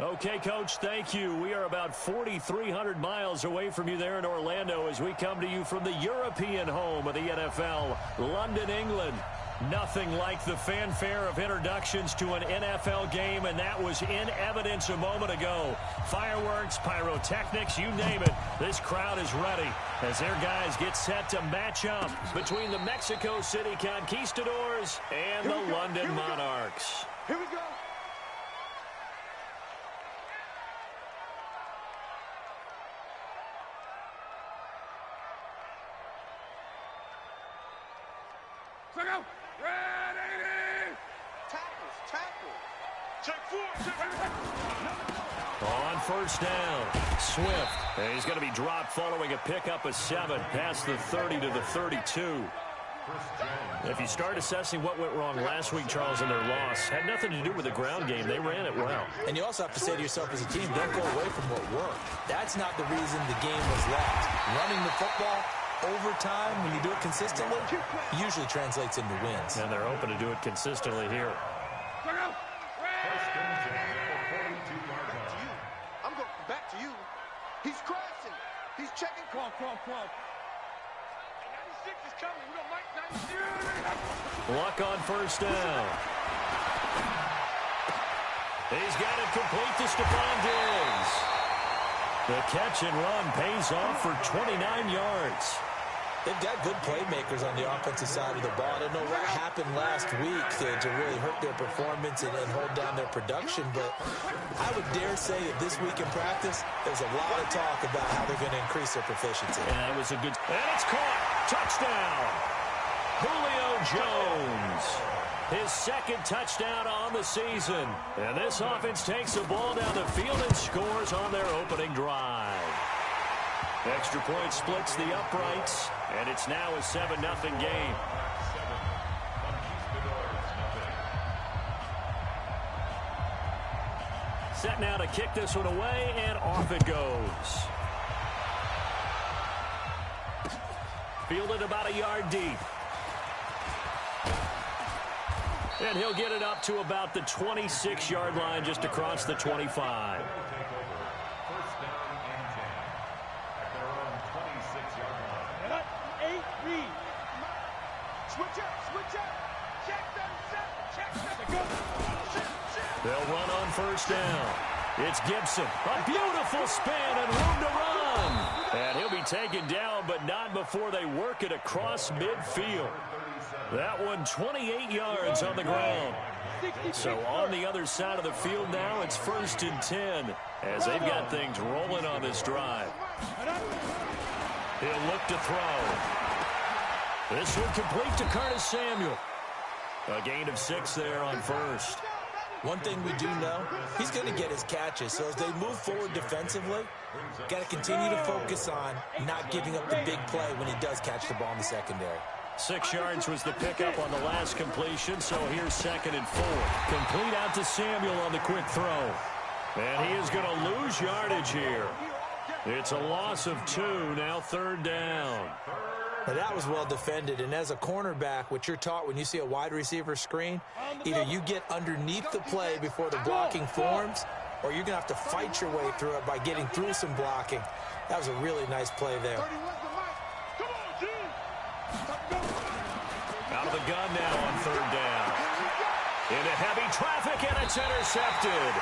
Okay, Coach, thank you. We are about 4,300 miles away from you there in Orlando as we come to you from the European home of the NFL, London, England. Nothing like the fanfare of introductions to an NFL game, and that was in evidence a moment ago. Fireworks, pyrotechnics, you name it. This crowd is ready as their guys get set to match up between the Mexico City Conquistadors and the London Monarchs. Here we go. Go. Ready. Tackle. Check four. On first down, Swift. And he's going to be dropped following a pickup of 7 past the 30 to the 32. If you start assessing what went wrong last week, Charles, in their loss, had nothing to do with the ground game. They ran it well. And you also have to say to yourself as a team, don't go away from what worked. That's not the reason the game was lost. Running the football over time, when you do it consistently, usually translates into wins. And they're open to do it consistently here. I'm going back to you. He's crashing. He's checking. Come on. 96 is coming. We don't like 96. Luck on first down. He's got it complete to Stephon Diggs. The catch and run pays off for 29 yards. They've got good playmakers on the offensive side of the ball. I don't know what happened last week to really hurt their performance and hold down their production, but I would dare say that this week in practice, there's a lot of talk about how they're going to increase their proficiency. And that was a good... And it's caught! Touchdown! Julio Jones. His second touchdown on the season. And this offense takes the ball down the field and scores on their opening drive. Extra point splits the uprights, and it's now a 7-0 game. Set now to kick this one away, and off it goes. Fielded about a yard deep. And he'll get it up to about the 26-yard line, just across the 25. They'll run on first down. It's Gibson. A beautiful spin and room to run. And he'll be taken down, but not before they work it across midfield. That one 28 yards on the ground. So on the other side of the field now, it's 1st and 10 as they've got things rolling on this drive. He'll look to throw. This one complete to Curtis Samuel. A gain of 6 there on first. One thing we do know, he's going to get his catches. So as they move forward defensively, got to continue to focus on not giving up the big play when he does catch the ball in the secondary. 6 yards was the pickup on the last completion, so here's 2nd and 4. Complete out to Samuel on the quick throw. And he is going to lose yardage here. It's a loss of 2, now 3rd down. Now that was well defended, and as a cornerback, what you're taught when you see a wide receiver screen, either you get underneath the play before the blocking forms, or you're going to have to fight your way through it by getting through some blocking. That was a really nice play there. Out of the gun now on 3rd down. Into heavy traffic, and it's intercepted.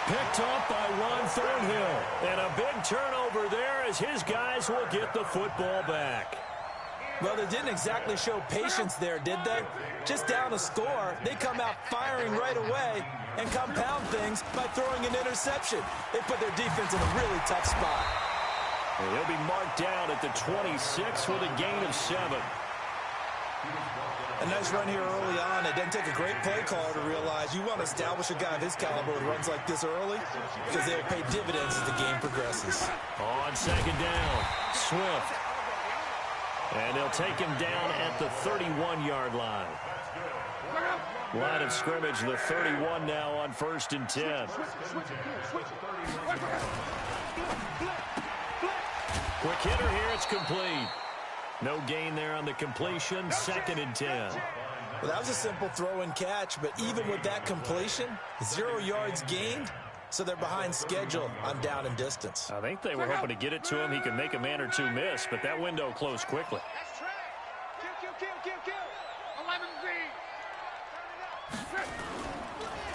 Picked up by Ron Thornhill. And a big turnover there as his guys will get the football back. Well, they didn't exactly show patience there, did they? Just down a score, they come out firing right away and compound things by throwing an interception. They put their defense in a really tough spot. And he'll be marked down at the 26 with a gain of 7. A nice run here early on. It doesn't take a great play caller to realize you want to establish a guy of his caliber with runs like this early because they'll pay dividends as the game progresses. On 2nd down, Swift. And they'll take him down at the 31-yard line. Line of scrimmage, the 31 now on 1st and 10. Quick hitter here, it's complete. No gain there on the completion, 2nd and 10. Well, that was a simple throw and catch, but even with that completion, 0 yards gained, so they're behind schedule on down and distance. I think they were hoping to get it to him. He could make a man or two miss, but that window closed quickly.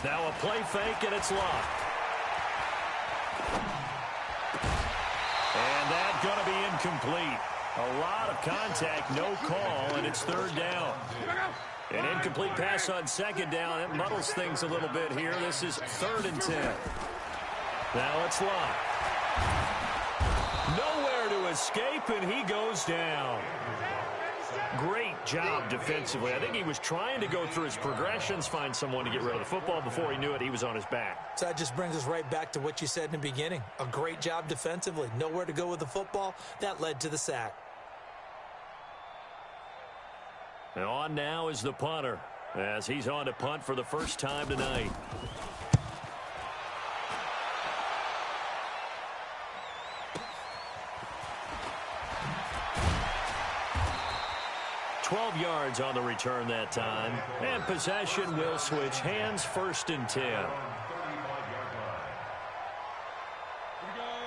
Now a play fake, and it's locked. And that's going to be incomplete. A lot of contact, no call, and it's third down. An incomplete pass on second down. It muddles things a little bit here. This is 3rd and 10. Now it's locked. Nowhere to escape, and he goes down. Great job defensively. I think he was trying to go through his progressions, find someone to get rid of the football. Before he knew it, he was on his back. So that just brings us right back to what you said in the beginning. A great job defensively. Nowhere to go with the football. That led to the sack. And on now is the punter, as he's on to punt for the first time tonight. $12 yards on the return that time. And possession will switch hands, 1st and 10.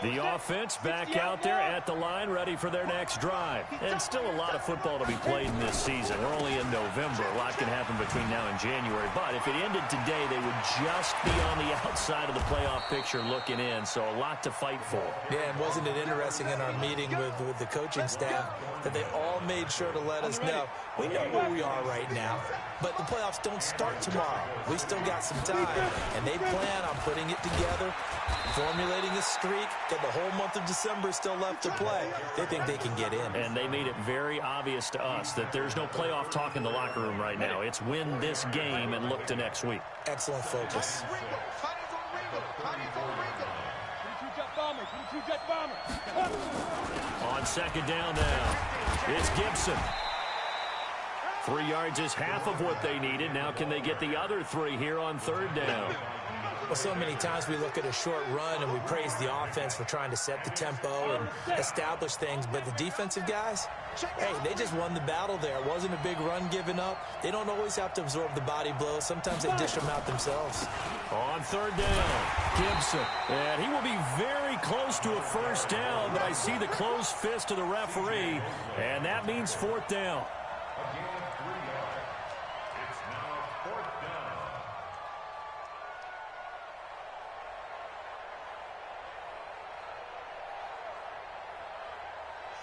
The offense back out there at the line, ready for their next drive. And still a lot of football to be played in this season. We're only in November. A lot can happen between now and January. But if it ended today, they would just be on the outside of the playoff picture looking in. So a lot to fight for. Yeah, and wasn't it interesting in our meeting with the coaching staff that they all made sure to let us know, we know where we are right now, but the playoffs don't start tomorrow. We still got some time, and they plan on putting it together, formulating a streak, that the whole month of December is still left to play. They think they can get in. And they made it very obvious to us that there's no playoff talk in the locker room right now. It's win this game and look to next week. Excellent focus. On second down now, it's Gibson. 3 yards is half of what they needed. Now can they get the other 3 here on 3rd down? Well, so many times we look at a short run and we praise the offense for trying to set the tempo and establish things, but the defensive guys, hey, they just won the battle there. It wasn't a big run given up. They don't always have to absorb the body blows. Sometimes they dish them out themselves. On 3rd down, Gibson. And he will be very close to a 1st down, but I see the closed fist of the referee, and that means 4th down.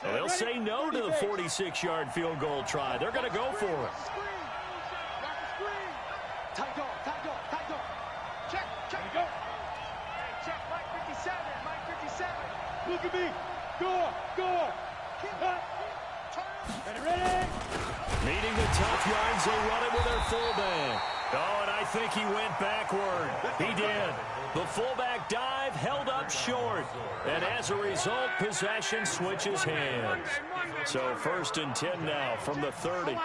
They'll say no to the 46-yard field goal try. They're going to go for it. Tight dog. Check. Hey, check, Mike 57. Look at me. Go. Ready? Needing the tough yards, they run it with their fullback. Oh, and I think he went backward. He did. The fullback dive held up short. And as a result, possession switches hands. So 1st and 10 now from the 30.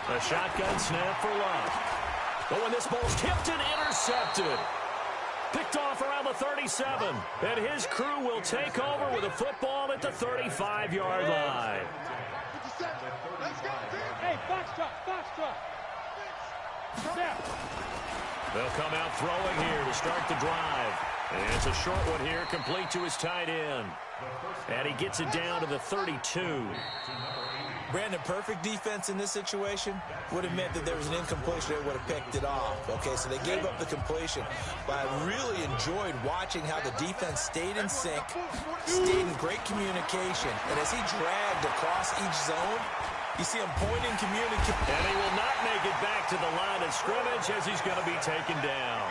A shotgun snap for Love. Oh, and this ball's tipped and intercepted. Picked off around the 37. And his crew will take over with a football at the 35-yard line. Hey, box truck. They'll come out throwing here to start the drive. And it's a short one here, complete to his tight end. And he gets it down to the 32. Brandon, perfect defense in this situation would have meant that there was an incompletion that would have picked it off. Okay, so they gave up the completion. But I really enjoyed watching how the defense stayed in sync, stayed in great communication. And as he dragged across each zone, you see him pointing, communicating. And he will not make it back to the line of scrimmage as he's going to be taken down.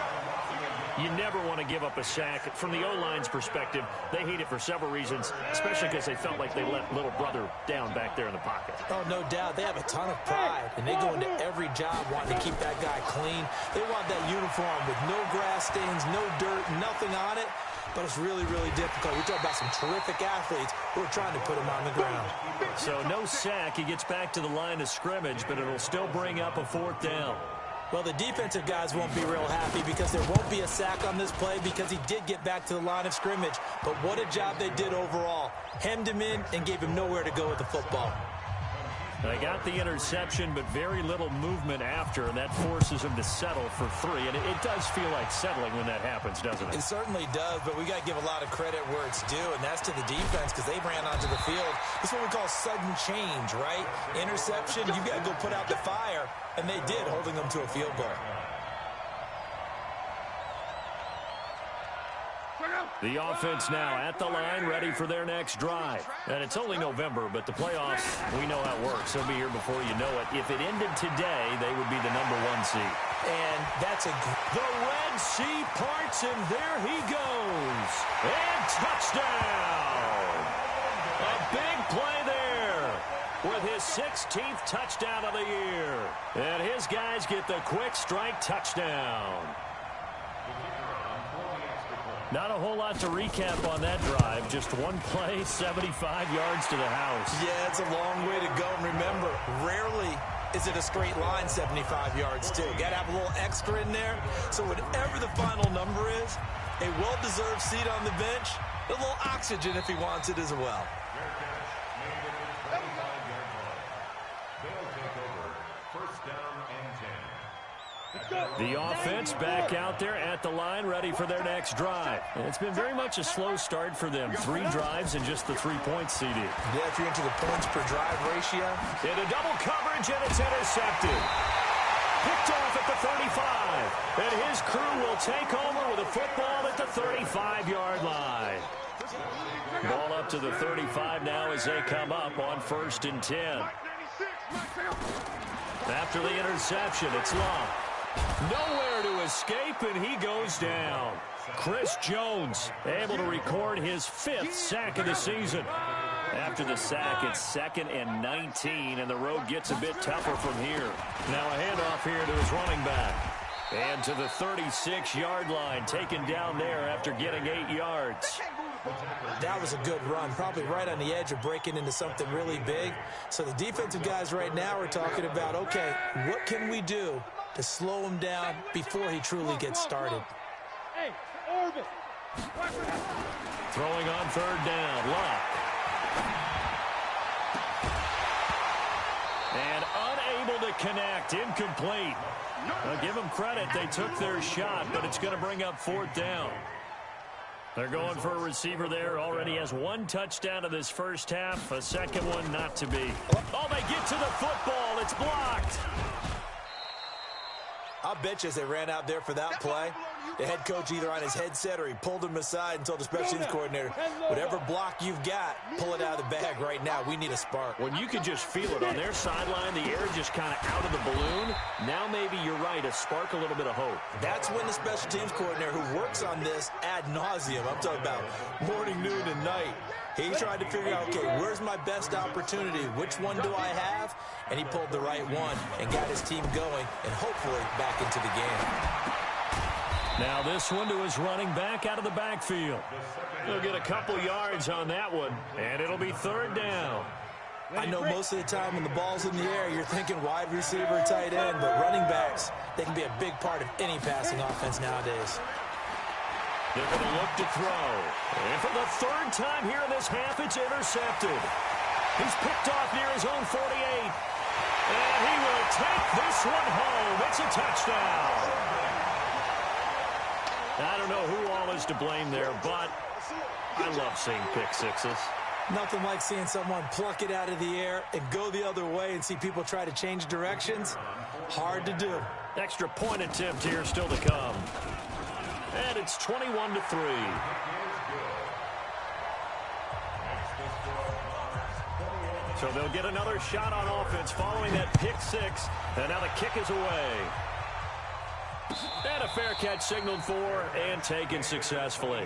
You never want to give up a sack. From the O-line's perspective, they hate it for several reasons, especially because they felt like they let little brother down back there in the pocket. Oh, no doubt. They have a ton of pride, and they go into every job wanting to keep that guy clean. They want that uniform with no grass stains, no dirt, nothing on it. But it's really, really difficult. We're talking about some terrific athletes who are trying to put him on the ground. So no sack. He gets back to the line of scrimmage, but it'll still bring up a 4th down. Well, the defensive guys won't be real happy because there won't be a sack on this play because he did get back to the line of scrimmage. But what a job they did overall. Hemmed him in and gave him nowhere to go with the football. They got the interception, but very little movement after, and that forces them to settle for 3. And it does feel like settling when that happens, doesn't it? It certainly does, but we got to give a lot of credit where it's due, and that's to the defense because they ran onto the field. This is what we call sudden change, right? Interception, you got to go put out the fire, and they did, holding them to a field goal. The offense now at the line, ready for their next drive. And it's only November, but the playoffs, we know how it works. They'll be here before you know it. If it ended today, they would be the #1 seed. And that's the Red Sea parts, and there he goes. And touchdown! A big play there with his 16th touchdown of the year. And his guys get the quick strike touchdown. Not a whole lot to recap on that drive. Just one play, 75 yards to the house. Yeah, it's a long way to go. And remember, rarely is it a straight line 75 yards, too. Got to have a little extra in there. So whatever the final number is, a well-deserved seat on the bench, a little oxygen if he wants it as well. The offense back out there at the line, ready for their next drive. And it's been very much a slow start for them. 3 drives and just the 3 points, CD. Yeah, if you're into the points per drive ratio. Into double coverage, and it's intercepted. Picked off at the 35. And his crew will take over with a football at the 35-yard line. Ball up to the 35 now as they come up on 1st and 10. After the interception, it's long. Nowhere to escape, and he goes down. Chris Jones able to record his 5th sack of the season. After the sack, it's 2nd and 19, and the road gets a bit tougher from here. Now a handoff here to his running back. And to the 36-yard line, taken down there after getting 8 yards. That was a good run, probably right on the edge of breaking into something really big. So the defensive guys right now are talking about, okay, what can we do to slow him down before he truly gets started? Throwing on 3rd down, Locke. And unable to connect, incomplete. I'll give them credit, they took their shot, but it's going to bring up 4th down. They're going for a receiver there. Already has 1 touchdown in this first half. A second one not to be. Oh, they get to the football. It's blocked. I'll bet you as they ran out there for that play, the head coach either on his headset or he pulled him aside and told the special teams coordinator, whatever block you've got, pull it out of the bag right now. We need a spark. When you can just feel it on their sideline, the air just kind of out of the balloon. Now maybe you're right, a spark, a little bit of hope. That's when the special teams coordinator who works on this ad nauseum, I'm talking about morning, noon, and night, he tried to figure out, okay, where's my best opportunity? Which one do I have? And he pulled the right one and got his team going and hopefully back into the game. Now this one to his running back out of the backfield. He'll get a couple yards on that one, and it'll be 3rd down. I know most of the time when the ball's in the air, you're thinking wide receiver, tight end, but running backs, they can be a big part of any passing offense nowadays. They're going to look to throw. And for the 3rd time here in this half, it's intercepted. He's picked off near his own 48. And he will take this one home. It's a touchdown. I don't know who all is to blame there, but I love seeing pick sixes. Nothing like seeing someone pluck it out of the air and go the other way and see people try to change directions. Hard to do. Extra point attempt here still to come. And it's 21-3. So they'll get another shot on offense following that pick 6. And now the kick is away. And a fair catch signaled for and taken successfully.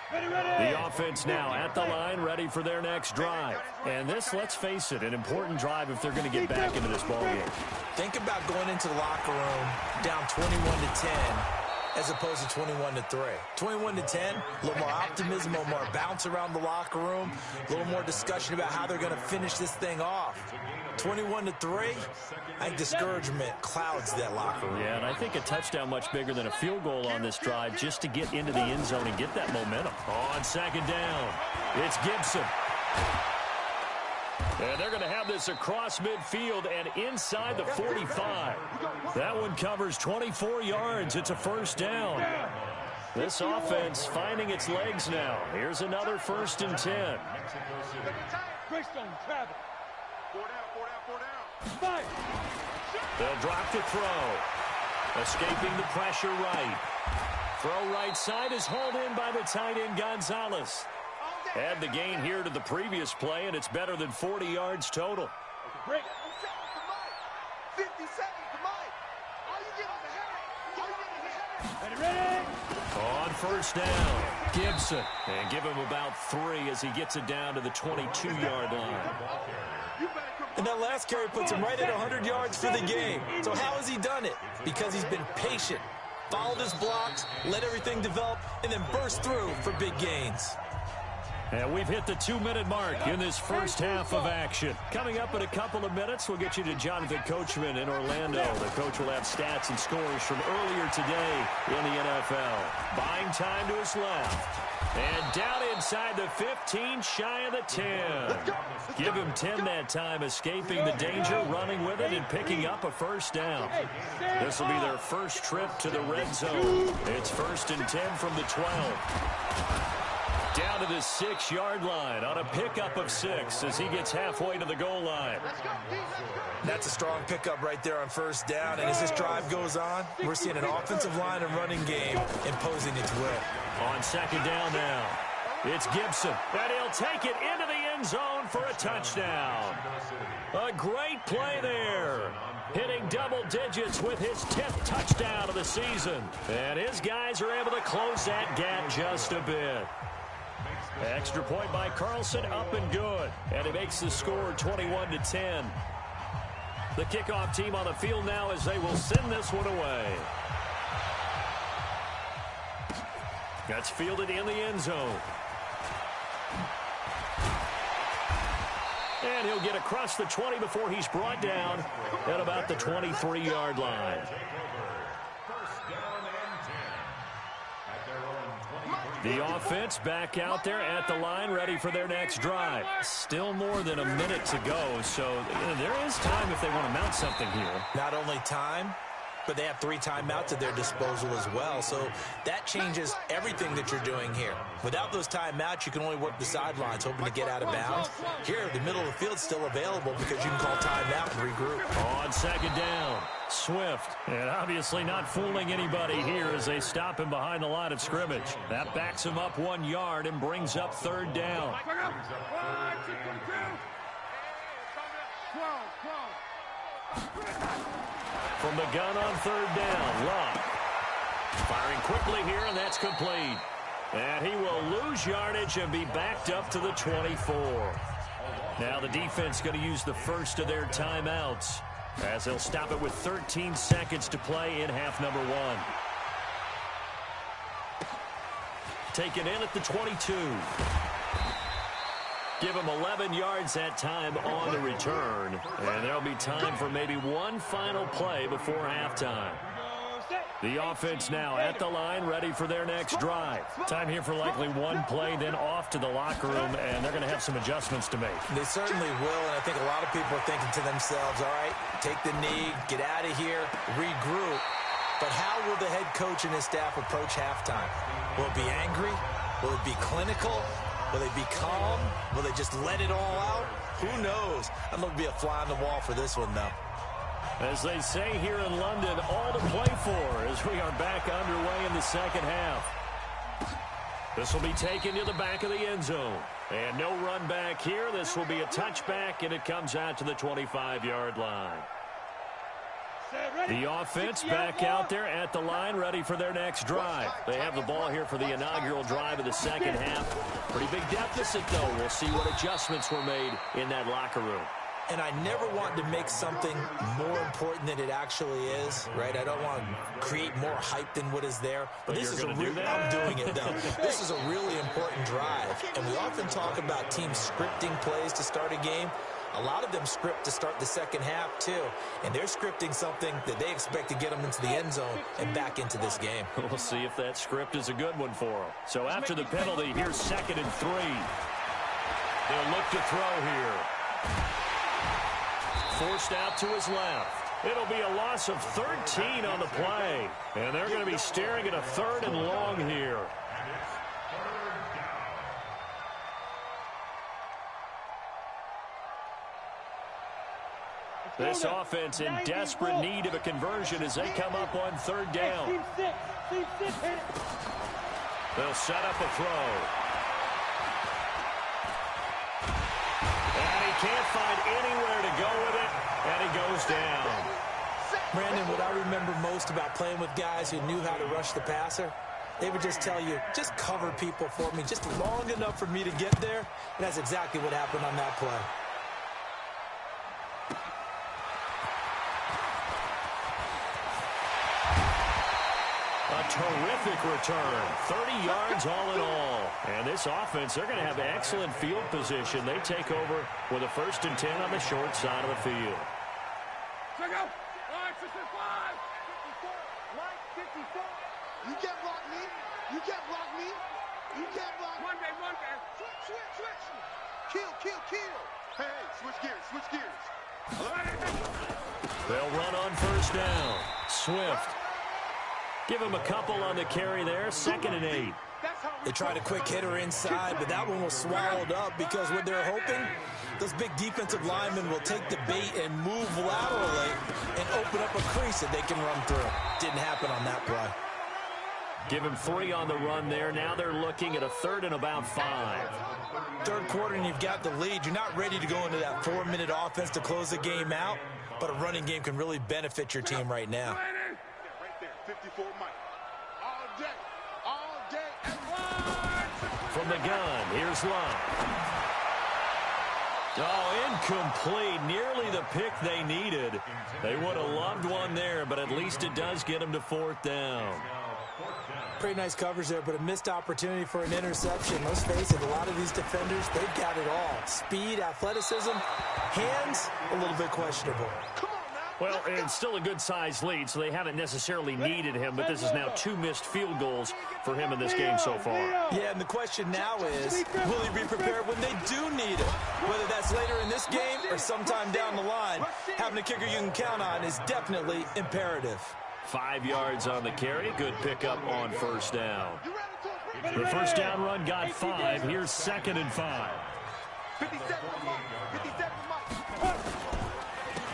The offense now at the line, ready for their next drive. And this, let's face it, an important drive if they're going to get back into this ballgame. Think about going into the locker room down 21-10 as opposed to 21-3. 21-10, a little more optimism, a little more bounce around the locker room, a little more discussion about how they're going to finish this thing off. 21-3, I think discouragement clouds that locker room. Yeah, and I think a touchdown much bigger than a field goal on this drive just to get into the end zone and get that momentum. On second down, it's Gibson. And they're going to have this across midfield and inside the 45. That one covers 24 yards. It's a first down. This offense finding its legs now. Here's another 1st and 10. They'll drop to throw. Escaping the pressure right. Throw right side is hauled in by the tight end Gonzalez. Add the gain here to the previous play, and it's better than 40 yards total. 50 seconds, come on. All you get is a headache. Ready? On first down, Gibson. And give him about 3 as he gets it down to the 22-yard line. And that last carry puts him right at 100 yards for the game. So how has he done it? Because he's been patient, followed his blocks, let everything develop, and then burst through for big gains. And we've hit the 2-minute mark in this first half of action. Coming up in a couple of minutes, we'll get you to Jonathan Coachman in Orlando. The coach will have stats and scores from earlier today in the NFL. Buying time to his left. And down inside the 15, shy of the 10. Give him 10 that time, escaping the danger, running with it, and picking up a first down. This will be their first trip to the red zone. It's 1st and 10 from the 12. Down to the 6-yard line on a pickup of 6 as he gets halfway to the goal line. That's a strong pickup right there on first down. And as this drive goes on, we're seeing an offensive line and running game imposing its will. On second down now, it's Gibson. And he'll take it into the end zone for a touchdown. A great play there. Hitting double digits with his 10th touchdown of the season. And his guys are able to close that gap just a bit. Extra point by Carlson, up and good. And it makes the score 21-10. The kickoff team on the field now as they will send this one away. That's fielded in the end zone. And he'll get across the 20 before he's brought down at about the 23-yard line. The offense back out there at the line, ready for their next drive. Still more than a minute to go, so there is time if they want to mount something here. Not only time, but they have 3 timeouts at their disposal as well. So that changes everything that you're doing here. Without those timeouts, you can only work the sidelines, hoping to get out of bounds. Here, the middle of the field's still available because you can call timeout and regroup. On second down, Swift. And obviously not fooling anybody here as they stop him behind the line of scrimmage. That backs him up 1 yard and brings up 3rd down. From the gun on 3rd down, Locke. Firing quickly here, and that's complete. And he will lose yardage and be backed up to the 24. Now the defense going to use the first of their timeouts as they'll stop it with 13 seconds to play in half number 1. Taken in at the 22. Give him 11 yards that time on the return. And there'll be time for maybe one final play before halftime. The offense now at the line, ready for their next drive. Time here for likely one play, then off to the locker room, and they're going to have some adjustments to make. They certainly will, and I think a lot of people are thinking to themselves, all right, take the knee, get out of here, regroup. But how will the head coach and his staff approach halftime? Will it be angry? Will it be clinical? Will they be calm? Will they just let it all out? Who knows? I'm going to be a fly on the wall for this one, though. As they say here in London, all to play for as we are back underway in the second half. This will be taken to the back of the end zone. And no run back here. This will be a touchback, and it comes out to the 25-yard line. The offense back out there at the line, ready for their next drive. They have the ball here for the inaugural drive of the second half. Pretty big deficit, though. We'll see what adjustments were made in that locker room. and I never want to make something more important than it actually is, right? I don't want to create more hype than what is there. But this is I'm doing it, though. This is a really important drive, and we often talk about teams scripting plays to start a game. A lot of them script to start the second half, too. And they're scripting something that they expect to get them into the end zone and back into this game. We'll see if that script is a good one for them. So after the penalty, here's 2nd and 3. They'll look to throw here. Forced out to his left. It'll be a loss of 13 on the play. And they're going to be staring at a 3rd and long here. This offense in desperate need of a conversion as they come up on 3rd down. They'll set up a throw. And he can't find anywhere to go with it, and he goes down. Brandon, what I remember most about playing with guys who knew how to rush the passer, they would just tell you, just cover people for me, just long enough for me to get there. And that's exactly what happened on that play. Terrific return. 30 yards all in all. And this offense, they're going to have excellent field position. They take over with a 1st and 10 on the short side of the field. Check out. All right, 55. 54. Mike, 54. You can't block me. You can't block me. You can't block me. One day. Switch. Kill. Hey, switch gears. They'll run on 1st down. Swift. Give him a couple on the carry there. 2nd and 8. They tried a quick hitter inside, but that one was swallowed up because what they're hoping, those big defensive linemen will take the bait and move laterally and open up a crease that they can run through. Didn't happen on that play. Give him 3 on the run there. Now they're looking at a 3rd and about 5. 3rd quarter and you've got the lead. You're not ready to go into that 4-minute offense to close the game out, but a running game can really benefit your team right now. 54 Mike. All day, and one. From the gun, here's Love. Oh, incomplete. Nearly the pick they needed. They would have loved one there, but at least it does get them to 4th down. Pretty nice coverage there, but a missed opportunity for an interception. Let's face it, a lot of these defenders, they've got it all. Speed, athleticism, hands, a little bit questionable. Well, it's still a good-sized lead, so they haven't necessarily needed him, but this is now 2 missed field goals for him in this game so far. Yeah, and the question now is, will he be prepared when they do need it? Whether that's later in this game or sometime down the line, having a kicker you can count on is definitely imperative. 5 yards on the carry. Good pickup on 1st down. The 1st down run got 5. Here's 2nd and 5. 57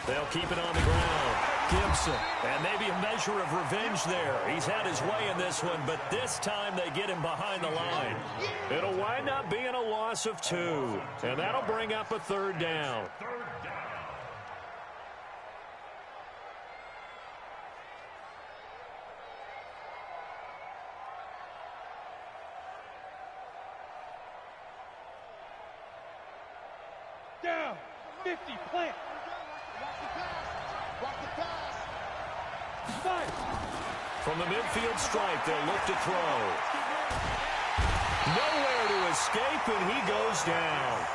They'll keep it on the ground. Gibson. And maybe a measure of revenge there. He's had his way in this one, but this time they get him behind the line. It'll wind up being a loss of 2. And that'll bring up a 3rd down. Down. 50. Plant. Watch the pass. From the midfield stripe, they'll look to throw. Nowhere to escape, and he goes down.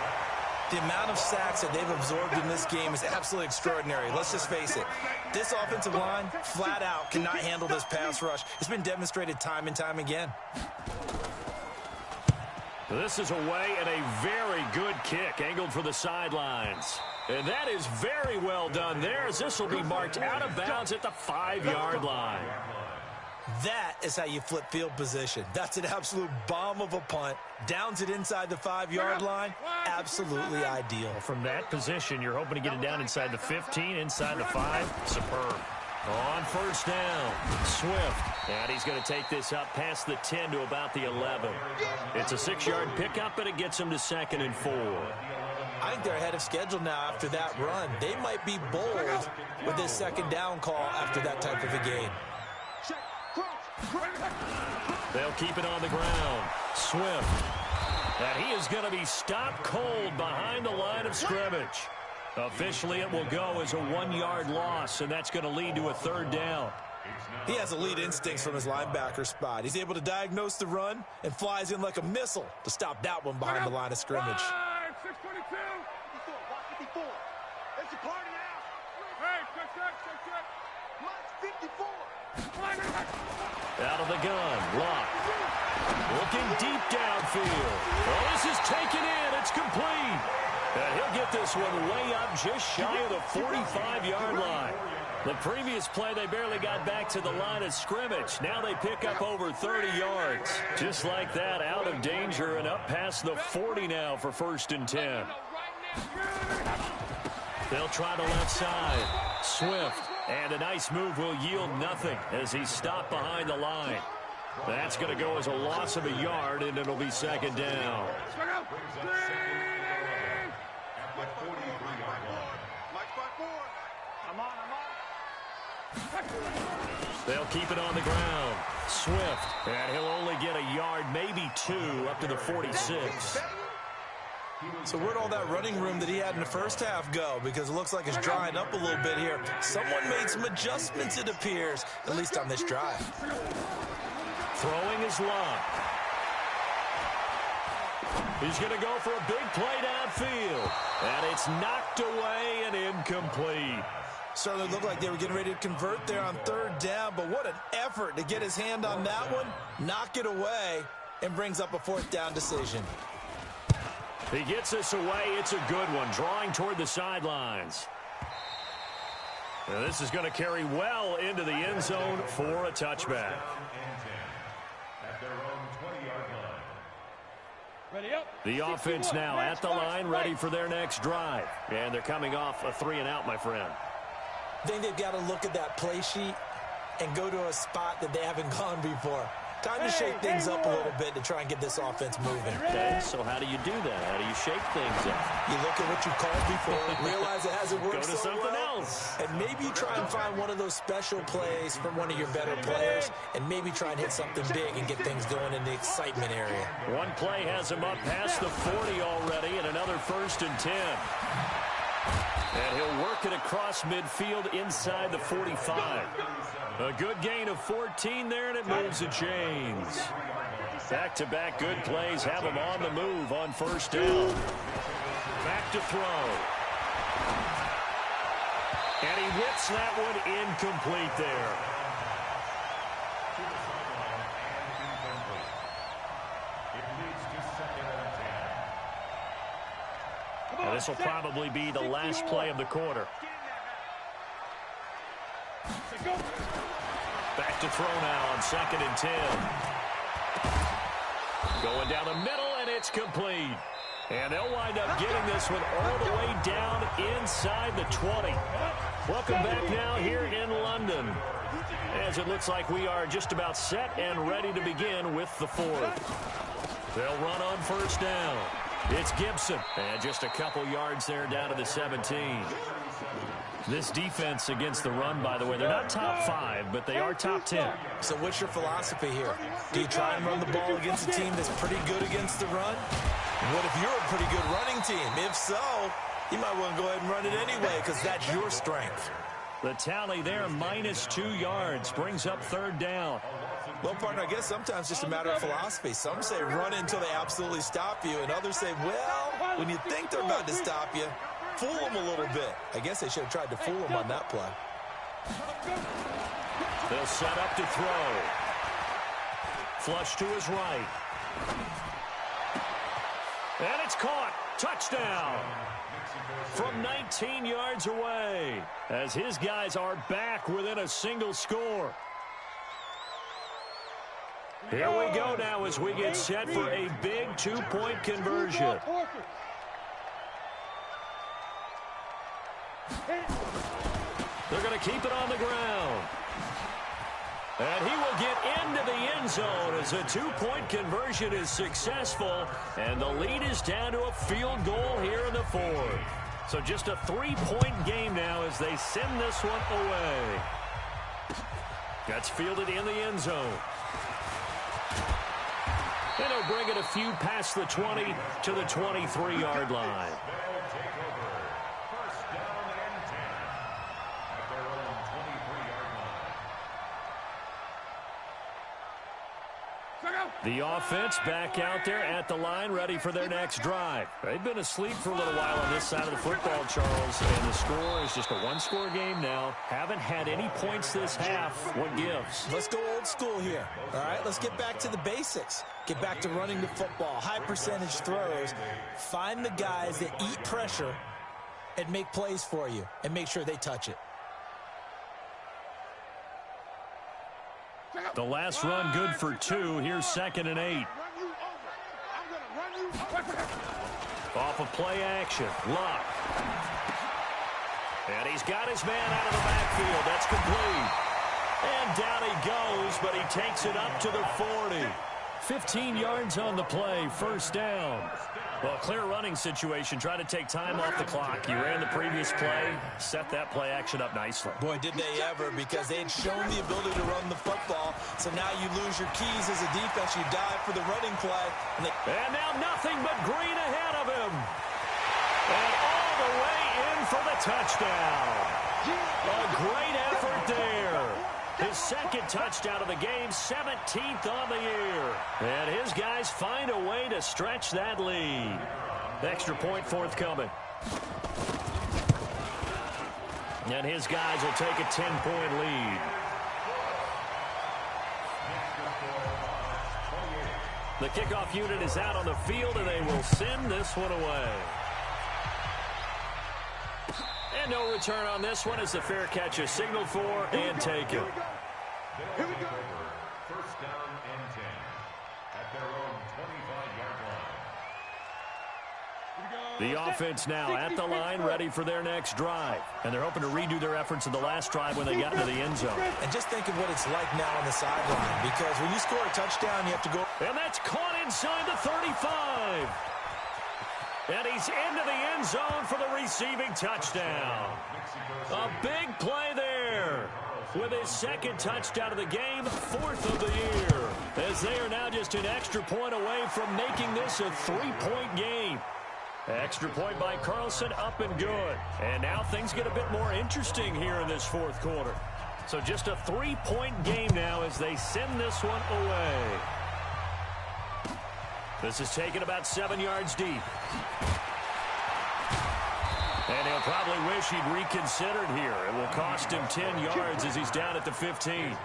The amount of sacks that they've absorbed in this game is absolutely extraordinary. Let's just face it. This offensive line, flat out, cannot handle this pass rush. It's been demonstrated time and time again. This is away and a very good kick angled for the sidelines. And that is very well done there as this will be marked out of bounds at the 5-yard line. That is how you flip field position. That's an absolute bomb of a punt. Downs it inside the 5-yard line. Absolutely ideal. From that position, you're hoping to get it down inside the 15, inside the 5. Superb. On 1st down, Swift. And he's going to take this up past the 10 to about the 11. It's a 6-yard pickup, and it gets him to 2nd and 4. I think they're ahead of schedule now after that run. They might be bold with this 2nd down call after that type of a game. They'll keep it on the ground. Swift. And he is going to be stopped cold behind the line of scrimmage. Officially, it will go as a 1-yard loss, and that's going to lead to a 3rd down. He has elite instincts from his linebacker spot. He's able to diagnose the run and flies in like a missile to stop that one behind the line of scrimmage. 622. 54. It's a party now. Hey, check. Watch 54. Out of the gun, Locke. Looking deep downfield. Well, this is taken in. It's complete. And he'll get this one way up just shy of the 45-yard line. The previous play, they barely got back to the line of scrimmage. Now they pick up over 30 yards. Just like that, out of danger and up past the 40 now for 1st and 10. They'll try the left side. Swift. And a nice move will yield nothing as he's stopped behind the line. That's going to go as a loss of a yard, and it'll be 2nd down. They'll keep it on the ground. Swift. And he'll only get a yard, maybe 2, up to the 46. So where'd all that running room that he had in the first half go? Because it looks like it's drying up a little bit here. Someone made some adjustments, it appears, at least on this drive. Throwing is Locke. He's going to go for a big play downfield. And it's knocked away and incomplete. Certainly looked like they were getting ready to convert there on 3rd down, but what an effort to get his hand on that one, knock it away, and brings up a 4th down decision. He gets this away. It's a good one, drawing toward the sidelines. Now this is going to carry well into the end zone for a touchback. The offense now at the line, ready for their next drive. And thee coming off a 3-and-out, my friend. I think they've got to look at that play sheet and go to a spot that they haven't gone before. Time to shake things up a little bit to try and get this offense moving. Okay, so how do you do that? How do you shake things up? You look at what you called before, realize it hasn't worked Go to so something well, else. and maybe you try and find one of those special plays from one of your better players, and maybe try and hit something big and get things going in the excitement area. One play has him up past the 40 already, and another 1st and 10. And he'll work it across midfield inside the 45. A good gain of 14 there, and it moves the chains. Back-to-back good plays have him on the move on 1st down. Back to throw. And he whips that one incomplete there. And this will probably be the last play of the quarter. Back to throw now on 2nd and 10. Going down the middle, and it's complete. And they'll wind up getting this one all the way down inside the 20. Welcome back now here in London, as it looks like we are just about set and ready to begin with the 4th. They'll run on 1st down. It's Gibson, and just a couple yards there down to the 17. This defense against the run, by the way, they're not top 5, but they are top 10. So what's your philosophy here? Do you try and run the ball against a team that's pretty good against the run? What if you're a pretty good running team? If so, you might want to go ahead and run it anyway because that's your strength. The tally there, -2 yards, brings up 3rd down. Well, partner, I guess sometimes it's just a matter of philosophy. Some say run until they absolutely stop you, and others say, well, when you think they're about to stop you, fool them a little bit. I guess they should have tried to fool them on that play. They'll set up to throw. Flush to his right. And it's caught. Touchdown. From 19 yards away, as his guys are back within a single score. Here we go now as we get set for a big 2-point conversion. They're going to keep it on the ground. And he will get into the end zone as a 2-point conversion is successful. And the lead is down to a field goal here in the 4th. So just a 3-point game now as they send this one away. That's fielded in the end zone. And he'll bring it a few past the 20 to the 23-yard line. The offense back out there at the line, ready for their next drive. They've been asleep for a little while on this side of the football, Charles, and the score is just a one-score game now. Haven't had any points this half. What gives? Let's go old school here. All right, let's get back to the basics. Get back to running the football, high percentage throws. Find the guys that eat pressure and make plays for you, and make sure they touch it. The last run good for 2. Here's 2nd and 8. Off of play action. Luck. And he's got his man out of the backfield. That's complete. And down he goes, but he takes it up to the 40. 15 yards on the play. First down. Well, clear running situation. Try to take time off the clock. You ran the previous play, set that play action up nicely. Boy, did they ever, because they had shown the ability to run the football. So now you lose your keys as a defense. You dive for the running play. And now nothing but green ahead of him. And all the way in for the touchdown. A great effort there. His second touchdown of the game, 17th on the year. And his guys find a way to stretch that lead. Extra point forthcoming. And his guys will take a 10-point lead. The kickoff unit is out on the field, and they will send this one away. And no return on this one as the fair catch is signaled for and taken. Here we go. First down and 10 at their own 25-yard line. The offense now at the line, ready for their next drive. And they're hoping to redo their efforts in the last drive when they got into the end zone. And just think of what it's like now on the sideline, because when you score a touchdown, you have to go. And that's caught inside the 35. And he's into the end zone for the receiving touchdown. A big play there. With his second touchdown of the game, 4th of the year. As they are now just an extra point away from making this a 3-point game. Extra point by Carlson, up and good. And now things get a bit more interesting here in this 4th quarter. So just a 3-point game now as they send this one away. This is taken about 7 yards deep. And he'll probably wish he'd reconsidered here. It will cost him 10 yards as he's down at the 15.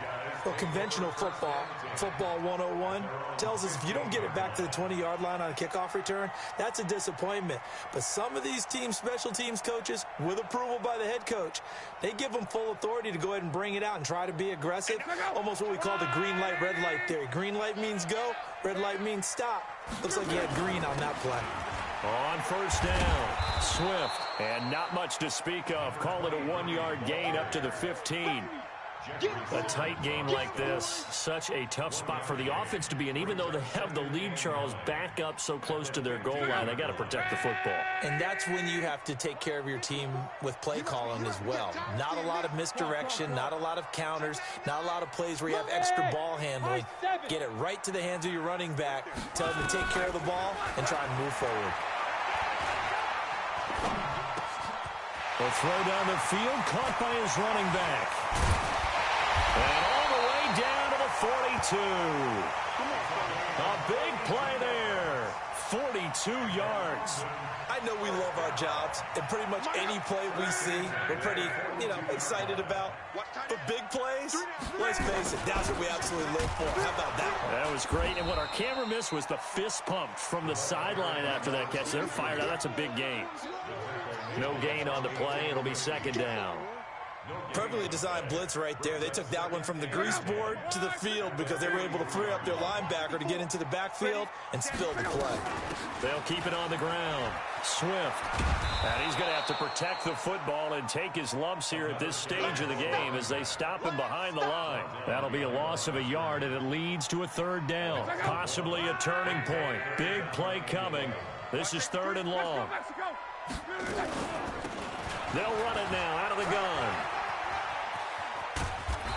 Well, conventional football 101, tells us if you don't get it back to the 20-yard line on a kickoff return, that's a disappointment. But some of these special teams coaches, with approval by the head coach, they give them full authority to go ahead and bring it out and try to be aggressive. Almost what we call the green light, red light theory. Green light means go, red light means stop. Looks like he had green on that play. On first down, Swift, and not much to speak of. Call it a 1-yard gain up to the 15. A tight game like this, such a tough spot for the offense to be in. Even though they have the lead, Charles, back up so close to their goal line, they got to protect the football. And that's when you have to take care of your team with play calling as well. Not a lot of misdirection, not a lot of counters, not a lot of plays where you have extra ball handling. Get it right to the hands of your running back, tell them to take care of the ball, and try and move forward. The throw down the field, caught by his running back. And all the way down to the 42. A big play there. 42 yards. I know we love our jobs, and pretty much any play we see, we're pretty, excited about. But big plays, let's face it, that's what we absolutely live for. How about that? That was great. And what our camera missed was the fist pump from the sideline after that catch. They're fired out. That's a big gain. No gain on the play. It'll be second down. Perfectly designed blitz right there. They took that one from the grease board to the field because they were able to free up their linebacker to get into the backfield and spill the play. They'll keep it on the ground. Swift. And he's going to have to protect the football and take his lumps here at this stage of the game as they stop him behind the line. That'll be a loss of a yard, and it leads to a third down. Possibly a turning point. Big play coming. This is 3rd and long. They'll run it now out of the gun.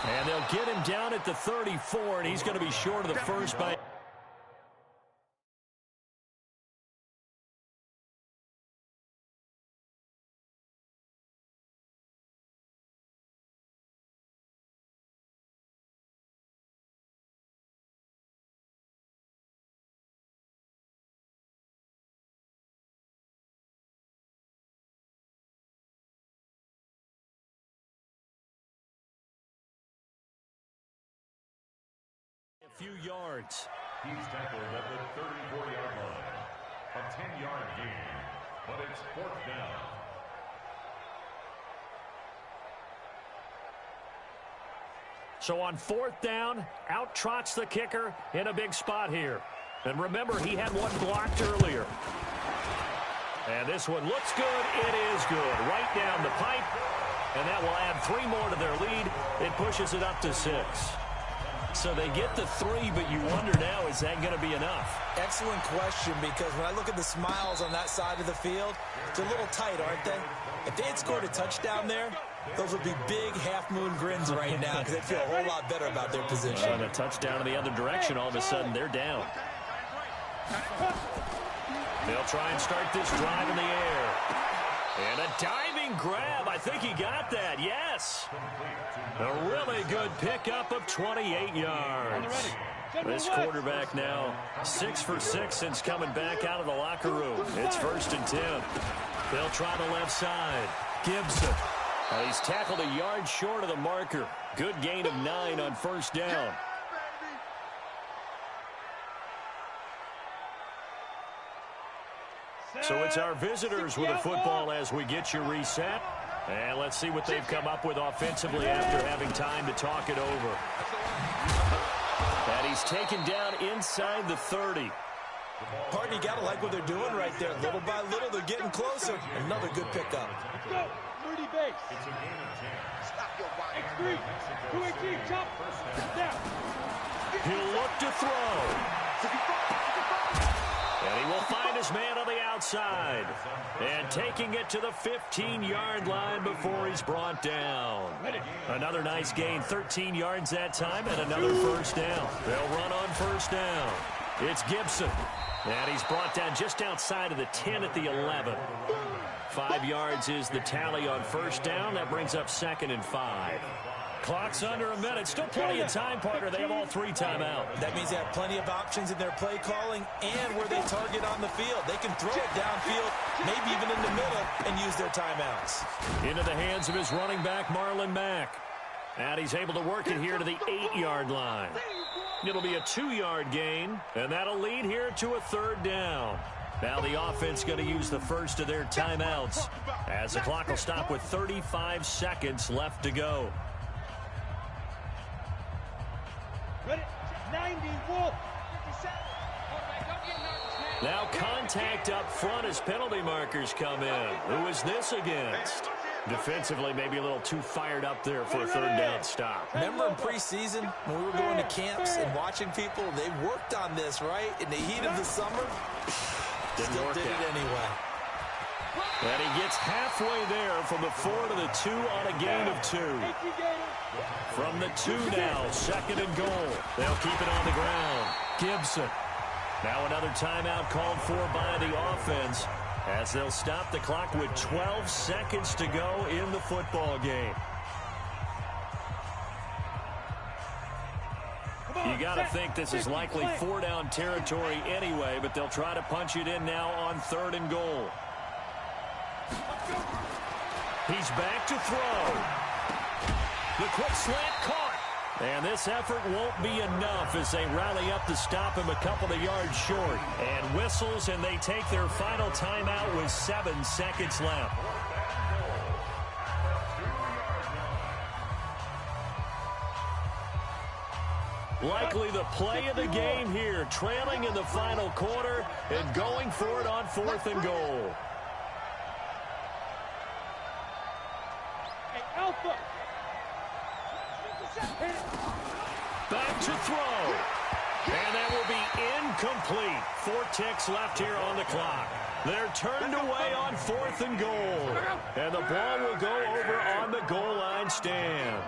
And they'll get him down at the 34, and he's going to be short of the first by few yards. He's tackled at the 34-yard line. A 10-yard gain, but it's 4th down. So on 4th down, out trots the kicker in a big spot here. And remember, he had one blocked earlier. And this one looks good. It is good. Right down the pipe. And that will add 3 more to their lead. It pushes it up to 6. So they get the 3, but you wonder now, is that going to be enough? Excellent question, because when I look at the smiles on that side of the field, it's a little tight, aren't they? If they had scored a touchdown there, those would be big half-moon grins right now because they'd feel a whole lot better about their position. And a touchdown in the other direction, all of a sudden they're down. They'll try and start this drive in the air. And a diving grab. I think he got that. Yes. A really good pickup of 28 yards. This quarterback now 6 for 6 since coming back out of the locker room. It's 1st and 10. They'll try the left side. Gibson. He's tackled a yard short of the marker. Good gain of 9 on 1st down. So it's our visitors with the football as we get you reset. And let's see what they've come up with offensively after having time to talk it over. And he's taken down inside the 30. Pardon, you got to like what they're doing right there. Little by little, they're getting closer. Another good pickup. Let's go. 30 base. It's a gain of 10. Stop your body. X3. 218. Chop. Down. He'll look to throw. And he will find his man on the outside. And taking it to the 15-yard line before he's brought down. Another nice gain, 13 yards that time, and another 1st down. They'll run on 1st down. It's Gibson. And he's brought down just outside of the 10 at the 11. 5 yards is the tally on 1st down. That brings up 2nd and 5. Clock's under a minute. Still plenty of time, partner. They have all 3 timeouts. That means they have plenty of options in their play calling and where they target on the field. They can throw it downfield, maybe even in the middle, and use their timeouts. Into the hands of his running back, Marlon Mack. And he's able to work it here to the 8-yard line. It'll be a 2-yard gain, and that'll lead here to a 3rd down. Now the offense going to use the first of their timeouts as the clock will stop with 35 seconds left to go. Ready? 90, Wolf. 57. Now contact up front as penalty markers come in. Who is this against? Defensively, maybe a little too fired up there for a 3rd down stop. Remember in preseason when we were going to camps and watching people, they worked on this, right? In the heat of the summer, still did it anyway. And he gets halfway there from the 4 to the 2 on a gain of 2. From the 2 now, 2nd and goal. They'll keep it on the ground. Gibson. Now another timeout called for by the offense as they'll stop the clock with 12 seconds to go in the football game. You got to think this is likely 4-down territory anyway, but they'll try to punch it in now on 3rd and goal. He's back to throw. The quick slant caught. And this effort won't be enough as they rally up to stop him a couple of yards short. And whistles, and they take their final timeout with 7 seconds left. Likely the play of the game here, trailing in the final quarter and going for it on 4th and goal. Alpha. Back to throw. And that will be incomplete. 4 ticks left here on the clock. They're turned away on 4th and goal. And the ball will go over on the goal line stand.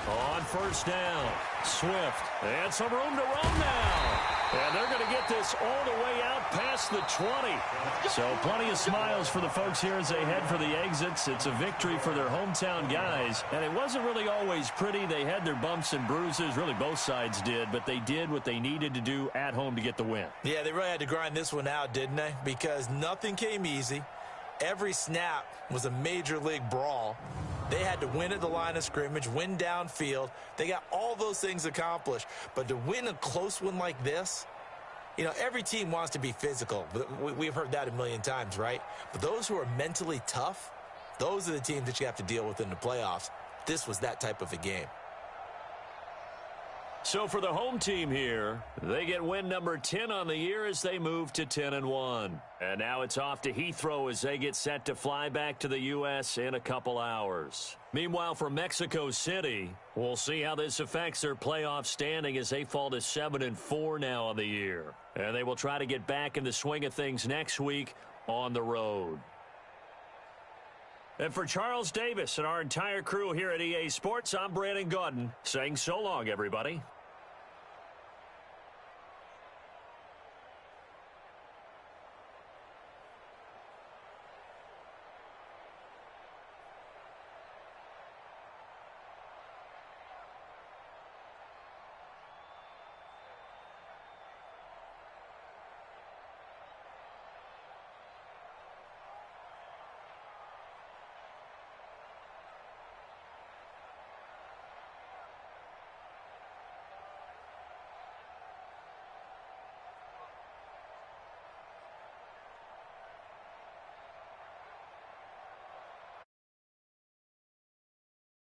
On 1st down, Swift. And some room to run now. And they're going to get this all the way out past the 20. So plenty of smiles for the folks here as they head for the exits. It's a victory for their hometown guys. And it wasn't really always pretty. They had their bumps and bruises. Really, both sides did. But they did what they needed to do at home to get the win. Yeah, they really had to grind this one out, didn't they? Because nothing came easy. Every snap was a major league brawl. They had to win at the line of scrimmage, win downfield. They got all those things accomplished. But to win a close one like this, you know, every team wants to be physical. We've heard that a million times, right? But those who are mentally tough, those are the teams that you have to deal with in the playoffs. This was that type of a game. So for the home team here, they get win number 10 on the year as they move to 10-1. And now it's off to Heathrow as they get set to fly back to the U.S. in a couple hours. Meanwhile, for Mexico City, we'll see how this affects their playoff standing as they fall to 7-4 now on the year. And they will try to get back in the swing of things next week on the road. And for Charles Davis and our entire crew here at EA Sports, I'm Brandon Gaudin saying so long, everybody.